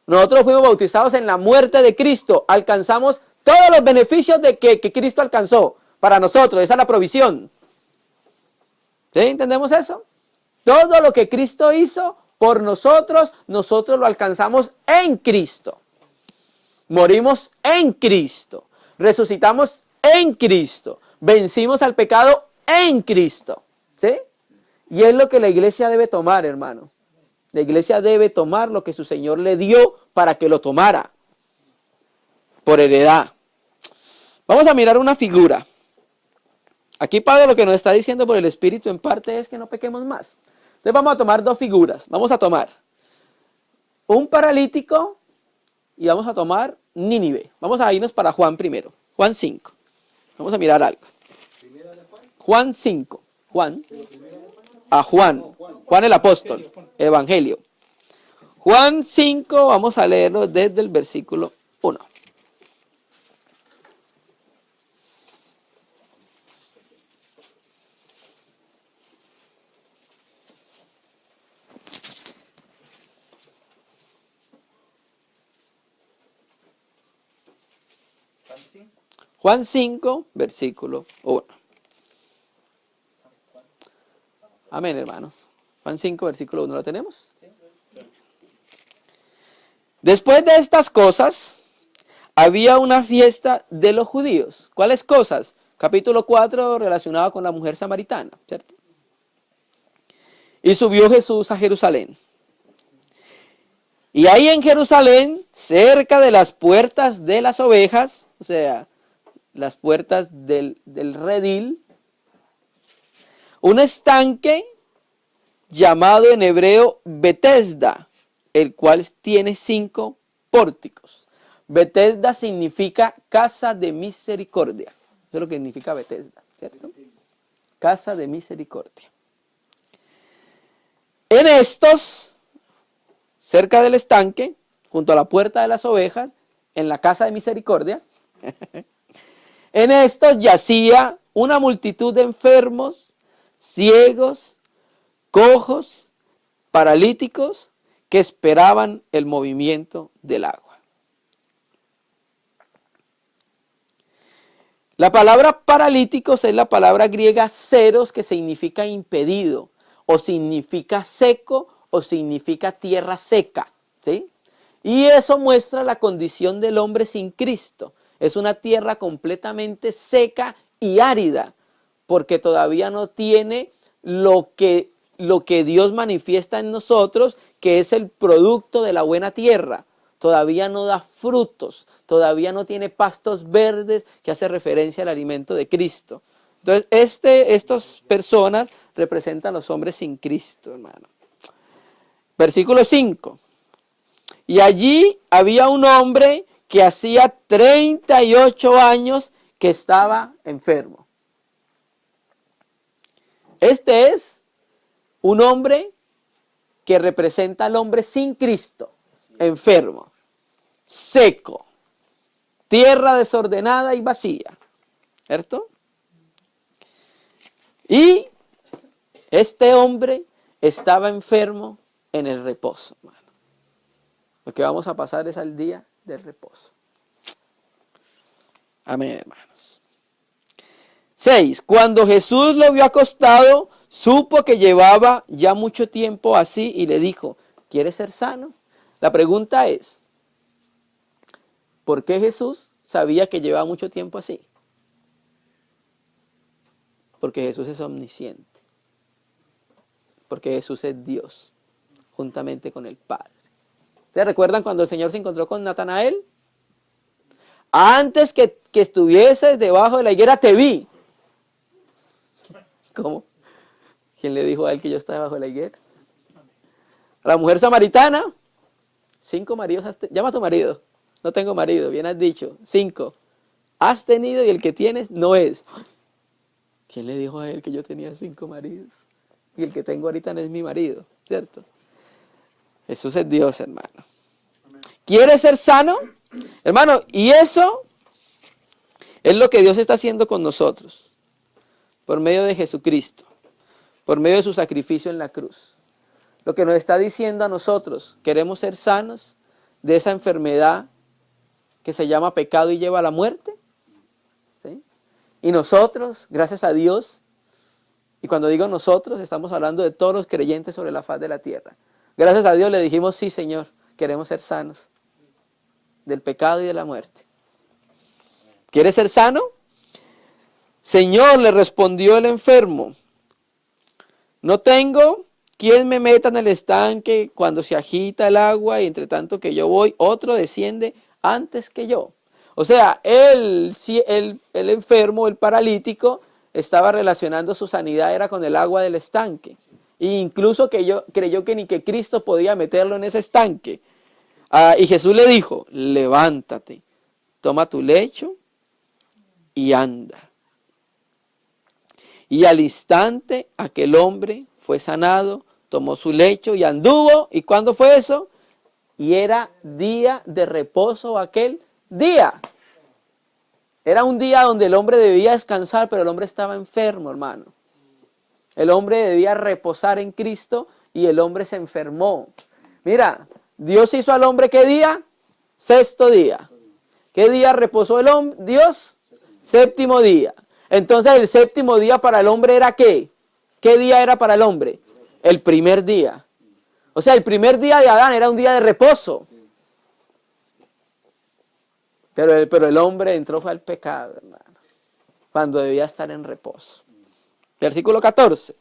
Nosotros fuimos bautizados en la muerte de Cristo. Alcanzamos todos los beneficios de que Cristo alcanzó para nosotros. Esa es la provisión. ¿Sí? ¿Entendemos eso? Todo lo que Cristo hizo por nosotros, nosotros lo alcanzamos en Cristo. Morimos en Cristo. Resucitamos en Cristo. Vencimos al pecado en Cristo. ¿Sí? Y es lo que la iglesia debe tomar, hermano. La iglesia debe tomar lo que su Señor le dio para que lo tomara. Por heredad. Vamos a mirar una figura. Aquí Pablo lo que nos está diciendo por el Espíritu en parte es que no pequemos más. Entonces vamos a tomar dos figuras. Vamos a tomar un paralítico y vamos a tomar Nínive. Vamos a irnos para Juan primero. Juan 5. Vamos a mirar algo. Juan 5. Juan el apóstol. Evangelio. Juan 5, vamos a leerlo desde el versículo 1. Juan 5, versículo 1. Amén, hermanos. Juan 5, versículo 1, ¿lo tenemos? Después de estas cosas, había una fiesta de los judíos. ¿Cuáles cosas? Capítulo 4, relacionado con la mujer samaritana, ¿cierto? Y subió Jesús a Jerusalén. Y ahí en Jerusalén, cerca de las puertas de las ovejas, o sea, las puertas del redil, un estanque llamado en hebreo Betesda, el cual tiene 5 pórticos. Betesda significa casa de misericordia. Eso es lo que significa Betesda, ¿cierto? Casa de misericordia. En estos, cerca del estanque, junto a la puerta de las ovejas, en la casa de misericordia, en estos yacía una multitud de enfermos, ciegos, cojos, paralíticos, que esperaban el movimiento del agua. La palabra paralíticos es la palabra griega seros, que significa impedido, o significa seco, o significa tierra seca, ¿sí? Y eso muestra la condición del hombre sin Cristo. Es una tierra completamente seca y árida, porque todavía no tiene lo que Dios manifiesta en nosotros, que es el producto de la buena tierra. Todavía no da frutos, todavía no tiene pastos verdes, que hace referencia al alimento de Cristo. Entonces, estas personas representan a los hombres sin Cristo, hermano. Versículo 5. Y allí había un hombre que hacía 38 años que estaba enfermo. Este es un hombre que representa al hombre sin Cristo, enfermo, seco, tierra desordenada y vacía, ¿cierto? Y este hombre estaba enfermo en el reposo, hermano. Lo que vamos a pasar es al día del reposo. Amén, hermanos. 6. Cuando Jesús lo vio acostado, supo que llevaba ya mucho tiempo así y le dijo, ¿quieres ser sano? La pregunta es, ¿por qué Jesús sabía que llevaba mucho tiempo así? Porque Jesús es omnisciente. Porque Jesús es Dios, juntamente con el Padre. ¿Ustedes recuerdan cuando el Señor se encontró con Natanael? Antes que estuvieses debajo de la higuera te vi. ¿Cómo? ¿Quién le dijo a él que yo estaba debajo de la higuera? A la mujer samaritana, 5 maridos has tenido. Llama a tu marido. No tengo marido, bien has dicho. 5. Has tenido y el que tienes no es. ¿Quién le dijo a él que yo tenía 5 maridos? Y el que tengo ahorita no es mi marido, ¿cierto? Jesús es Dios, hermano. ¿Quieres ser sano? Hermano, y eso es lo que Dios está haciendo con nosotros. Por medio de Jesucristo. Por medio de su sacrificio en la cruz. Lo que nos está diciendo a nosotros, queremos ser sanos de esa enfermedad que se llama pecado y lleva a la muerte. ¿Sí? Y nosotros, gracias a Dios, y cuando digo nosotros, estamos hablando de todos los creyentes sobre la faz de la tierra. Gracias a Dios le dijimos, sí, Señor, queremos ser sanos del pecado y de la muerte. ¿Quieres ser sano? Señor, le respondió el enfermo, no tengo quien me meta en el estanque cuando se agita el agua y entre tanto que yo voy, otro desciende antes que yo. O sea, el enfermo, el paralítico, estaba relacionando su sanidad era con el agua del estanque. E incluso creyó que ni que Cristo podía meterlo en ese estanque. Y Jesús le dijo, levántate, toma tu lecho y anda. Y al instante aquel hombre fue sanado, tomó su lecho y anduvo. ¿Y cuándo fue eso? Y era día de reposo aquel día. Era un día donde el hombre debía descansar, pero el hombre estaba enfermo, hermano. El hombre debía reposar en Cristo y el hombre se enfermó. Mira, Dios hizo al hombre, ¿qué día? 6º día. ¿Qué día reposó el hombre? Dios, 7º día. Entonces el 7º día para el hombre era ¿qué? ¿Qué día era para el hombre? El primer día. O sea, el primer día de Adán era un día de reposo. Pero el hombre entró fue al pecado, hermano, cuando debía estar en reposo. Versículo 14.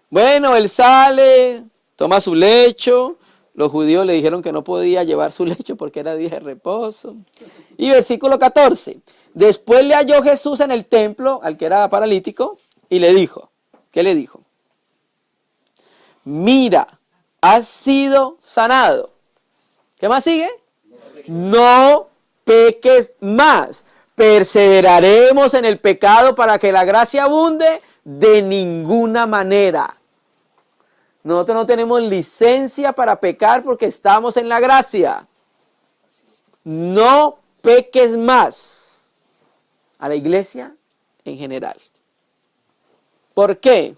Bueno, él sale, toma su lecho. Los judíos le dijeron que no podía llevar su lecho porque era día de reposo. Y versículo 14. Después le halló Jesús en el templo, al que era paralítico, y le dijo, ¿qué le dijo? Mira, has sido sanado. ¿Qué más sigue? No peques más. Perseveraremos en el pecado para que la gracia abunde de ninguna manera. Nosotros no tenemos licencia para pecar porque estamos en la gracia. No peques más. A la iglesia en general. ¿Por qué?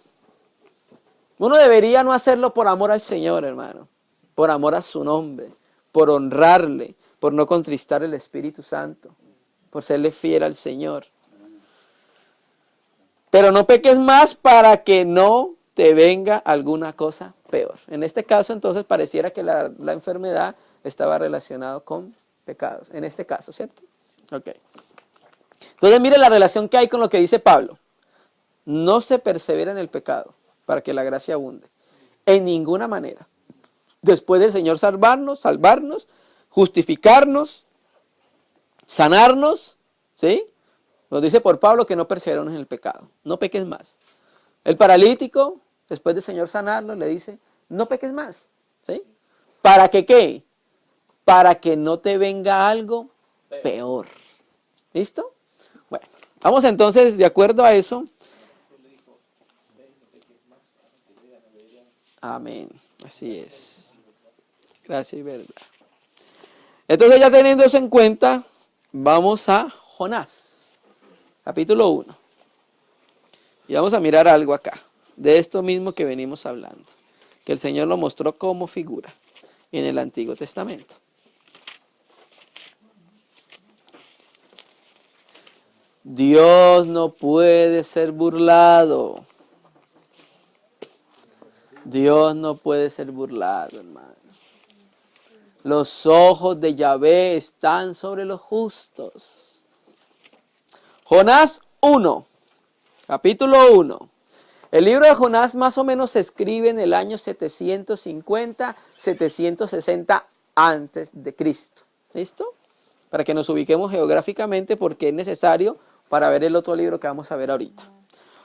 Uno debería no hacerlo por amor al Señor, hermano. Por amor a su nombre. Por honrarle. Por no contristar el Espíritu Santo. Por serle fiel al Señor. Pero no peques más para que no te venga alguna cosa peor. En este caso, entonces, pareciera que la enfermedad estaba relacionada con pecados. En este caso, ¿cierto? Ok. Entonces, mire la relación que hay con lo que dice Pablo. No se persevera en el pecado para que la gracia abunde. En ninguna manera. Después del Señor salvarnos, justificarnos, sanarnos, ¿sí? Nos dice por Pablo que no perseveremos en el pecado. No peques más. El paralítico, después del Señor sanarlo, le dice, no peques más. ¿Sí? ¿Para que qué? Para que no te venga algo peor. ¿Listo? Bueno, vamos entonces, de acuerdo a eso. Amén. Así es. Gracias y verdad. Entonces, ya teniendo eso en cuenta, vamos a Jonás, capítulo 1. Y vamos a mirar algo acá, de esto mismo que venimos hablando, que el Señor lo mostró como figura en el Antiguo Testamento. Dios no puede ser burlado. Dios no puede ser burlado, hermano. Los ojos de Yahvé están sobre los justos. Jonás 1, capítulo 1. El libro de Jonás más o menos se escribe en el año 750, 760 antes de Cristo. ¿Listo? Para que nos ubiquemos geográficamente porque es necesario para ver el otro libro que vamos a ver ahorita.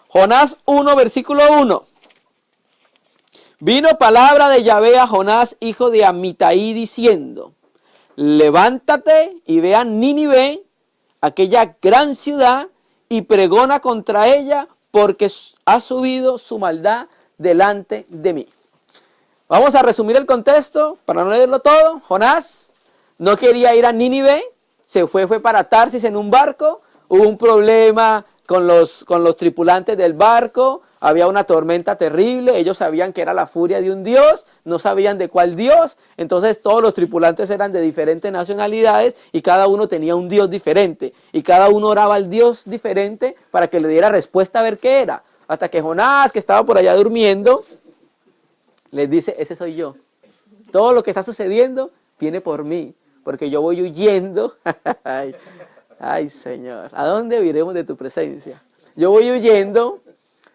Jonás 1, versículo 1. Vino palabra de Yahvé a Jonás, hijo de Amitai, diciendo: levántate y ve a Nínive, aquella gran ciudad, y pregona contra ella, porque ha subido su maldad delante de mí. Vamos a resumir el contexto para no leerlo todo. Jonás no quería ir a Nínive, se fue para Tarsis en un barco. Hubo un problema con los tripulantes del barco. Había una tormenta terrible, ellos sabían que era la furia de un dios, no sabían de cuál dios, entonces todos los tripulantes eran de diferentes nacionalidades y cada uno tenía un dios diferente, y cada uno oraba al dios diferente para que le diera respuesta a ver qué era, hasta que Jonás, que estaba por allá durmiendo, les dice: ese soy yo, todo lo que está sucediendo viene por mí, porque yo voy huyendo. Ay Señor, ¿a dónde iremos de tu presencia? Yo voy huyendo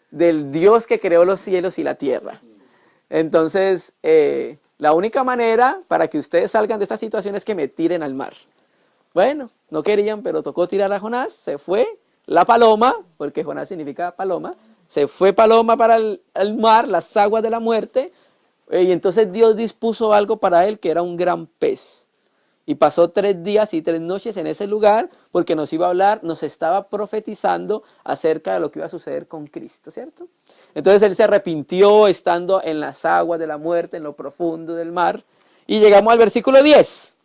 del Dios que creó los cielos y la tierra. Entonces, la única manera para que ustedes salgan de esta situación es que me tiren al mar. Bueno, no querían, pero tocó tirar a Jonás. Se fue la paloma, porque Jonás significa paloma. Se fue paloma para el mar, las aguas de la muerte. Y entonces Dios dispuso algo para él, que era un gran pez. Y pasó 3 días y 3 noches en ese lugar, porque nos iba a hablar, nos estaba profetizando acerca de lo que iba a suceder con Cristo, ¿cierto? Entonces él se arrepintió estando en las aguas de la muerte, en lo profundo del mar. Y llegamos al versículo 10.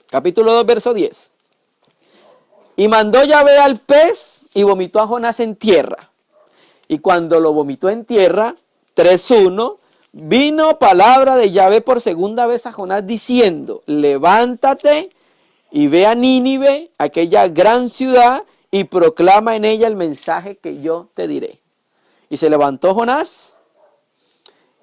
Capítulo 2, verso 10. Y mandó Yahvé al pez y vomitó a Jonás en tierra. Y cuando lo vomitó en tierra, 3:1, vino palabra de Yahvé por segunda vez a Jonás diciendo: levántate y ve a Nínive, aquella gran ciudad, y proclama en ella el mensaje que yo te diré. Y se levantó Jonás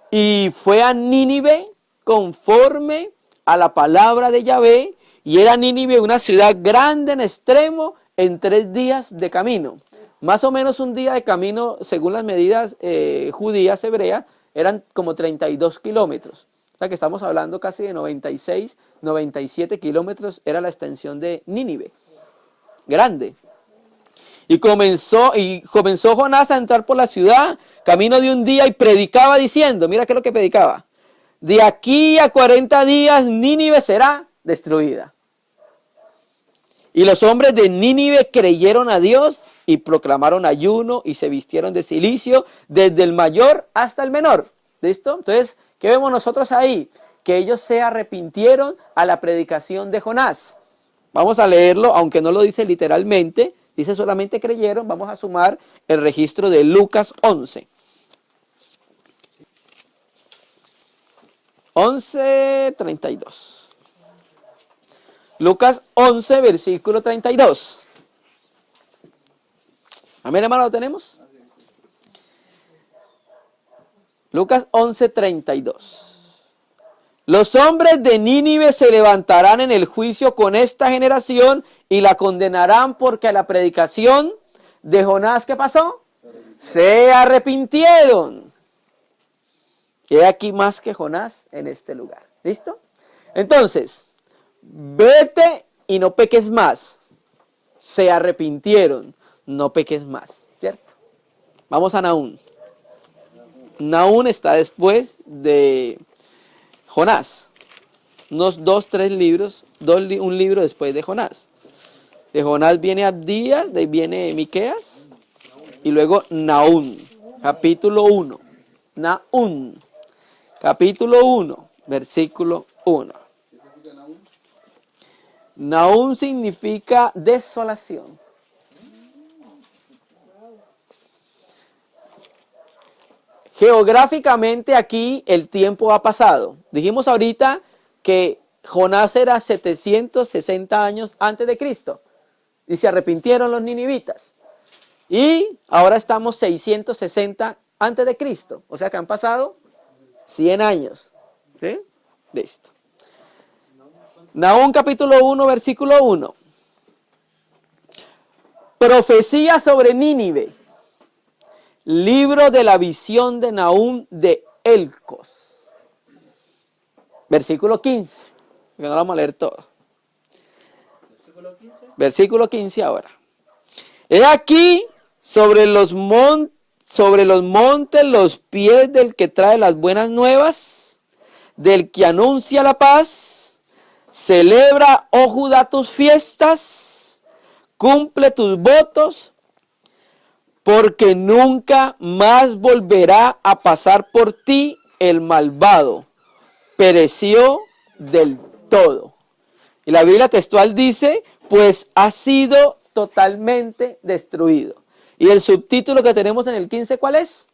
y fue a Nínive conforme a la palabra de Yahvé, y era Nínive una ciudad grande en extremo, en 3 días de camino. Más o menos un día de camino, según las medidas judías, hebreas, eran como 32 kilómetros. O sea que estamos hablando casi de 96, 97 kilómetros era la extensión de Nínive. Grande. Y comenzó Jonás a entrar por la ciudad, camino de un día, y predicaba diciendo, mira qué es lo que predicaba: de aquí a 40 días Nínive será destruida. Y los hombres de Nínive creyeron a Dios y proclamaron ayuno y se vistieron de cilicio desde el mayor hasta el menor. ¿Listo? Entonces, ¿qué vemos nosotros ahí? Que ellos se arrepintieron a la predicación de Jonás. Vamos a leerlo, aunque no lo dice literalmente, dice solamente creyeron. Vamos a sumar el registro de Lucas 11. 11:32. Lucas 11, versículo 32. Amén, hermano, ¿lo tenemos? Lucas 11:32. Los hombres de Nínive se levantarán en el juicio con esta generación y la condenarán porque a la predicación de Jonás, ¿qué pasó? Se arrepintieron. He aquí más que Jonás en este lugar. ¿Listo? Entonces, vete y no peques más. Se arrepintieron, no peques más. ¿Cierto? Vamos a Nahum. Nahum está después de Jonás. Unos 2-3 libros, un libro después de Jonás. De Jonás viene Abdías, de ahí viene Miqueas y luego Nahum, capítulo 1. Nahum, capítulo 1, versículo 1. Nahum significa desolación. Geográficamente aquí el tiempo ha pasado. Dijimos ahorita que Jonás era 760 años antes de Cristo y se arrepintieron los ninivitas. Y ahora estamos 660 antes de Cristo. O sea que han pasado 100 años. ¿Sí? Listo. Nahum capítulo 1, versículo 1. Profecía sobre Nínive. Libro de la visión de Nahum de Elcos. Versículo 15. Que no lo vamos a leer todo. Versículo 15. Versículo 15 ahora. He aquí sobre los montes los pies del que trae las buenas nuevas, del que anuncia la paz. Celebra, oh Judá, tus fiestas, cumple tus votos, porque nunca más volverá a pasar por ti el malvado. Pereció del todo. Y la Biblia textual dice, pues ha sido totalmente destruido. Y el subtítulo que tenemos en el 15, ¿cuál es?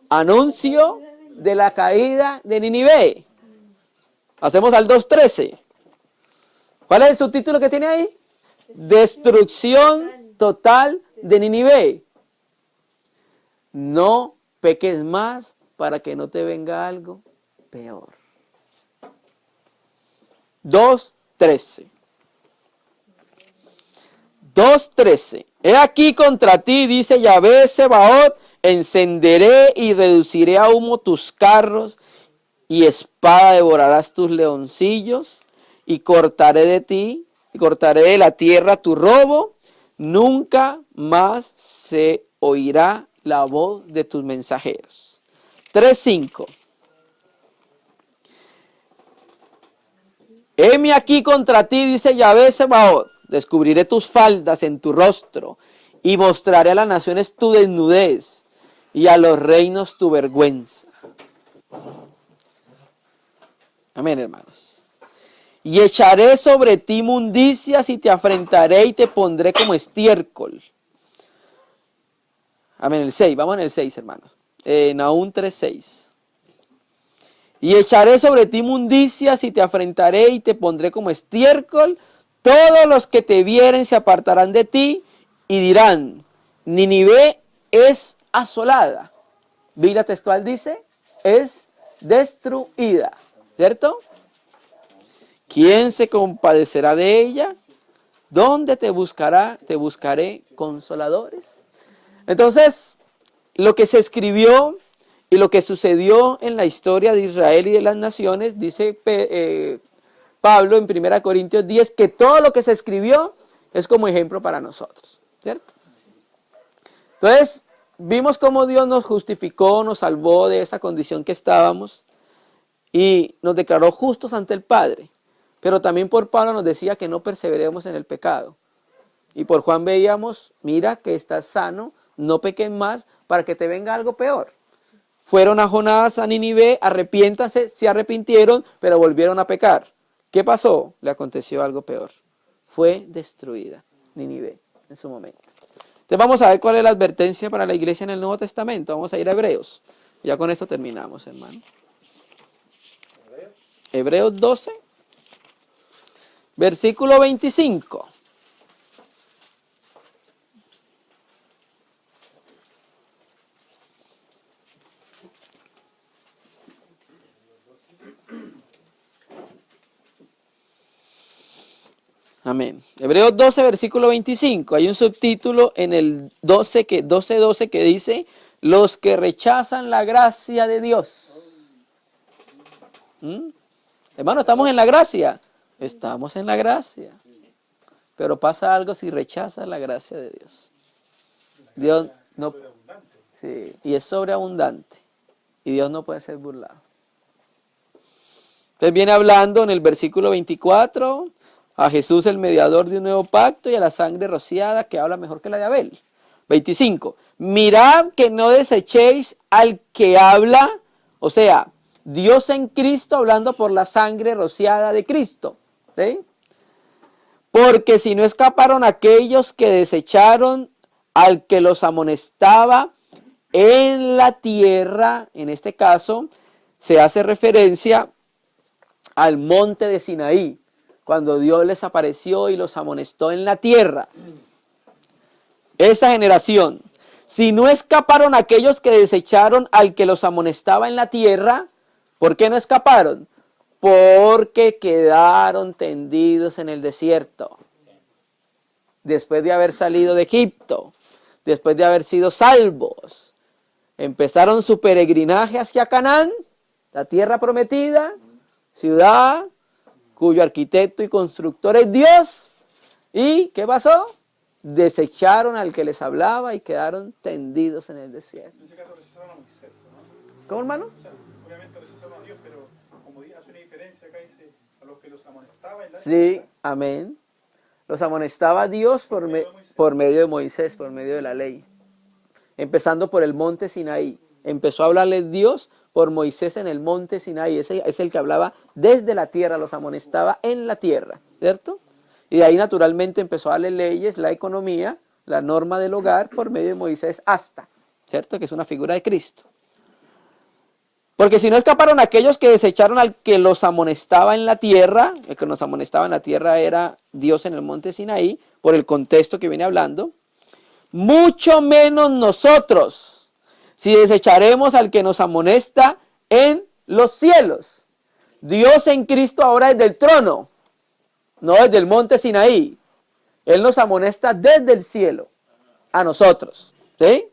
Anuncio de la caída de Nínive. Hacemos al 2:13. ¿Cuál es el subtítulo que tiene ahí? Destrucción total de Nínive. No peques más para que no te venga algo peor. 2:13. 2:13. He aquí contra ti, dice Yahvé Sebaot, encenderé y reduciré a humo tus carros, y espada devorarás tus leoncillos, y cortaré de ti, y cortaré de la tierra tu robo. Nunca más se oirá la voz de tus mensajeros. 3:5. Heme aquí contra ti, dice Yahvé Sebaot, descubriré tus faldas en tu rostro, y mostraré a las naciones tu desnudez, y a los reinos tu vergüenza. Amén, hermanos. Y echaré sobre ti mundicias y te afrentaré y te pondré como estiércol. Amén, el 6. Vamos en el 6, hermanos. Nahum 3:6. Y echaré sobre ti mundicias y te afrentaré y te pondré como estiércol. Todos los que te vieren se apartarán de ti y dirán, Nínive es asolada. Biblia textual dice, es destruida. ¿Cierto? ¿Quién se compadecerá de ella? ¿Dónde te buscará? Te buscaré consoladores. Entonces, lo que se escribió y lo que sucedió en la historia de Israel y de las naciones, dice Pablo en 1 Corintios 10, que todo lo que se escribió es como ejemplo para nosotros. ¿Cierto? Entonces, vimos cómo Dios nos justificó, nos salvó de esa condición que estábamos y nos declaró justos ante el Padre. Pero también por Pablo nos decía que no perseveremos en el pecado. Y por Juan veíamos, mira que estás sano, no pequen más para que te venga algo peor. Fueron a Jonás, a Nínive, arrepiéntanse, se arrepintieron, pero volvieron a pecar. ¿Qué pasó? Le aconteció algo peor. Fue destruida Nínive en su momento. Entonces vamos a ver cuál es la advertencia para la iglesia en el Nuevo Testamento. Vamos a ir a Hebreos. Ya con esto terminamos, hermano. Hebreos 12, versículo 25. Amén. Hebreos 12, versículo 25. Hay un subtítulo en el 12 que dice, los que rechazan la gracia de Dios. Hermano, ¿estamos en la gracia? Estamos en la gracia. Pero pasa algo si rechazas la gracia de Dios. Dios no... Sí, y es sobreabundante. Y Dios no puede ser burlado. Entonces viene hablando en el versículo 24... a Jesús el mediador de un nuevo pacto y a la sangre rociada que habla mejor que la de Abel. 25. Mirad que no desechéis al que habla, o sea, Dios en Cristo hablando por la sangre rociada de Cristo. ¿Sí? Porque si no escaparon aquellos que desecharon al que los amonestaba en la tierra, en este caso se hace referencia al monte de Sinaí, cuando Dios les apareció y los amonestó en la tierra. Esa generación, si no escaparon aquellos que desecharon al que los amonestaba en la tierra, ¿por qué no escaparon? Porque quedaron tendidos en el desierto. Después de haber salido de Egipto, después de haber sido salvos, empezaron su peregrinaje hacia Canaán, la tierra prometida, ciudad cuyo arquitecto y constructor es Dios. ¿Y qué pasó? Desecharon al que les hablaba y quedaron tendidos en el desierto. En ese caso rechazaron a Moisés, ¿no? ¿Cómo, hermano? O sea, obviamente rechazaron a Dios, pero como hace una diferencia acá, dice a los que los amonestaba en la Sí, amén. Los amonestaba Dios por medio de Moisés, por medio de la ley. Empezando por el monte Sinaí. Empezó a hablarles Dios por Moisés en el monte Sinaí. Ese es el que hablaba desde la tierra, los amonestaba en la tierra, ¿cierto? Y de ahí naturalmente empezó a darle leyes, la economía, la norma del hogar por medio de Moisés hasta, ¿cierto? Que es una figura de Cristo. Porque si no escaparon aquellos que desecharon al que los amonestaba en la tierra, el que nos amonestaba en la tierra era Dios en el monte Sinaí, por el contexto que viene hablando, mucho menos nosotros, si desecharemos al que nos amonesta en los cielos. Dios en Cristo ahora es del trono, no desde el monte Sinaí. Él nos amonesta desde el cielo a nosotros. ¿Sí?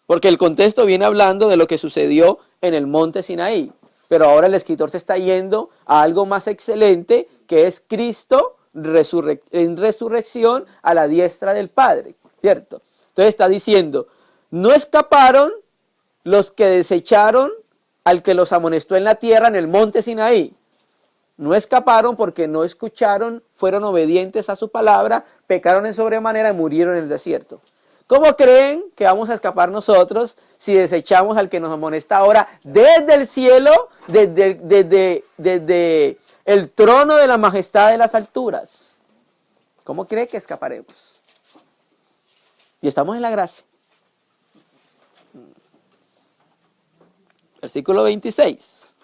Porque el contexto viene hablando de lo que sucedió en el monte Sinaí. Pero ahora el escritor se está yendo a algo más excelente, que es Cristo en resurrección a la diestra del Padre. ¿Cierto? Entonces está diciendo, no escaparon los que desecharon al que los amonestó en la tierra en el monte Sinaí. No escaparon porque no escucharon, fueron obedientes a su palabra, pecaron en sobremanera y murieron en el desierto. ¿Cómo creen que vamos a escapar nosotros si desechamos al que nos amonesta ahora desde el cielo, desde el trono de la majestad de las alturas? ¿Cómo cree que escaparemos? Y estamos en la gracia. Versículo 26.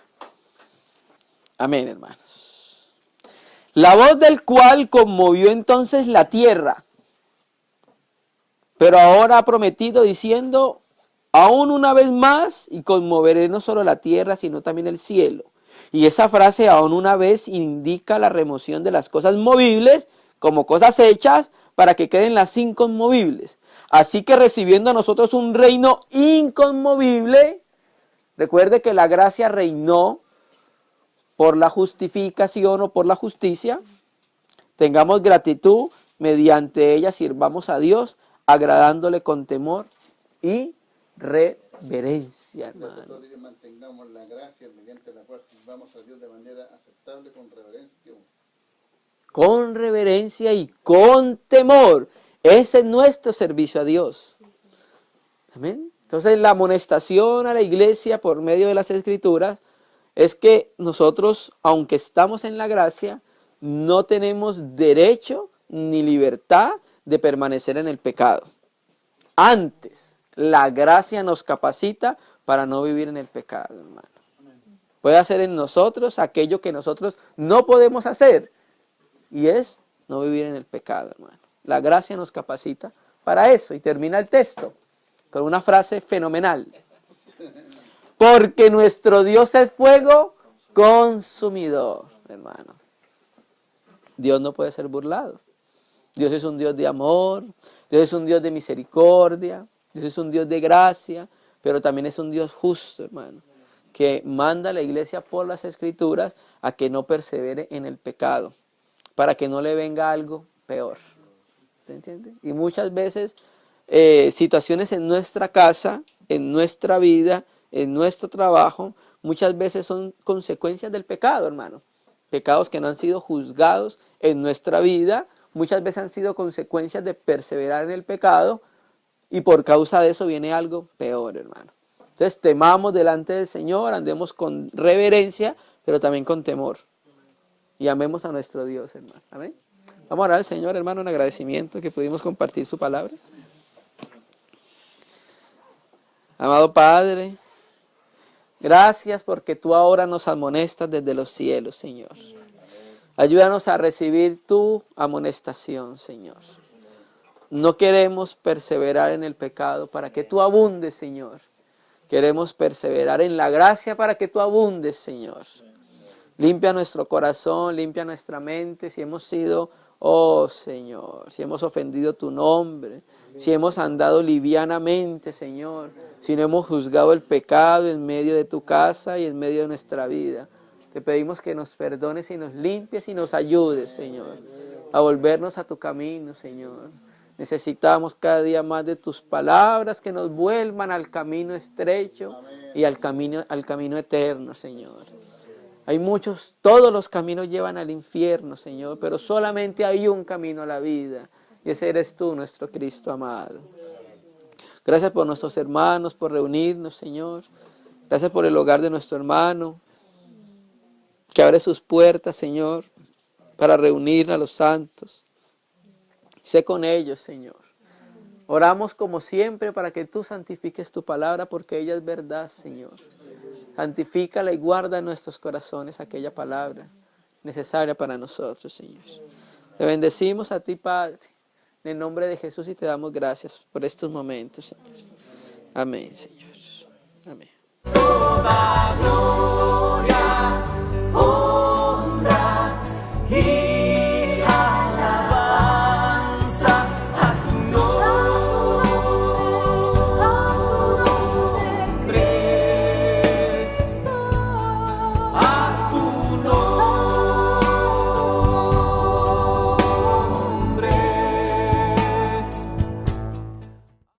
Amén, hermanos. La voz del cual conmovió entonces la tierra, pero ahora ha prometido diciendo, aún una vez más, y conmoveré no solo la tierra, sino también el cielo. Y esa frase, aún una vez, indica la remoción de las cosas movibles como cosas hechas para que queden las inconmovibles. Así que recibiendo a nosotros un reino inconmovible, recuerde que la gracia reinó por la justificación o por la justicia. Tengamos gratitud, mediante ella sirvamos a Dios, agradándole con temor y reverencia. reverencia, El hermano. apóstol dice, mantengamos la gracia mediante la cual sirvamos a Dios de manera aceptable con reverencia. Con reverencia y con temor. Ese es nuestro servicio a Dios. Amén. Entonces la amonestación a la iglesia por medio de las Escrituras es que nosotros, aunque estamos en la gracia, no tenemos derecho ni libertad de permanecer en el pecado. Antes, la gracia nos capacita para no vivir en el pecado, hermano. Puede hacer en nosotros aquello que nosotros no podemos hacer, y es no vivir en el pecado, hermano. La gracia nos capacita para eso. Y termina el texto con una frase fenomenal. Porque nuestro Dios es fuego consumidor, hermano. Dios no puede ser burlado. Dios es un Dios de amor, Dios es un Dios de misericordia, Dios es un Dios de gracia, pero también es un Dios justo, hermano, que manda a la iglesia por las Escrituras a que no persevere en el pecado, para que no le venga algo peor. ¿Te entiendes? Y muchas veces situaciones en nuestra casa, en nuestra vida, en nuestro trabajo, muchas veces son consecuencias del pecado, hermano. Pecados que no han sido juzgados en nuestra vida, muchas veces han sido consecuencias de perseverar en el pecado, y por causa de eso viene algo peor, hermano. Entonces temamos delante del Señor, andemos con reverencia, pero también con temor. Y amemos a nuestro Dios, hermano. Amén. Vamos a orar al Señor, hermano, en agradecimiento que pudimos compartir su palabra. Amado Padre, gracias porque tú ahora nos amonestas desde los cielos, Señor. Ayúdanos a recibir tu amonestación, Señor. No queremos perseverar en el pecado para que tú abundes, Señor. Queremos perseverar en la gracia para que tú abundes, Señor. Limpia nuestro corazón, limpia nuestra mente, si hemos sido, oh Señor, si hemos ofendido tu nombre, si hemos andado livianamente, Señor, si no hemos juzgado el pecado en medio de tu casa y en medio de nuestra vida. Te pedimos que nos perdones y nos limpies y nos ayudes, Señor, a volvernos a tu camino, Señor. Necesitamos cada día más de tus palabras que nos vuelvan al camino estrecho y al camino eterno, Señor. Hay muchos, todos los caminos llevan al infierno, Señor, pero solamente hay un camino a la vida, y ese eres tú, nuestro Cristo amado. Gracias por nuestros hermanos, por reunirnos, Señor. Gracias por el hogar de nuestro hermano, que abre sus puertas, Señor, para reunir a los santos. Sé con ellos, Señor. Oramos como siempre para que tú santifiques tu palabra, porque ella es verdad, Señor. Santifícala y guarda en nuestros corazones aquella palabra necesaria para nosotros, Señor. Te bendecimos a ti, Padre, en el nombre de Jesús, y te damos gracias por estos momentos, Señor. Amén, Señor. Amén.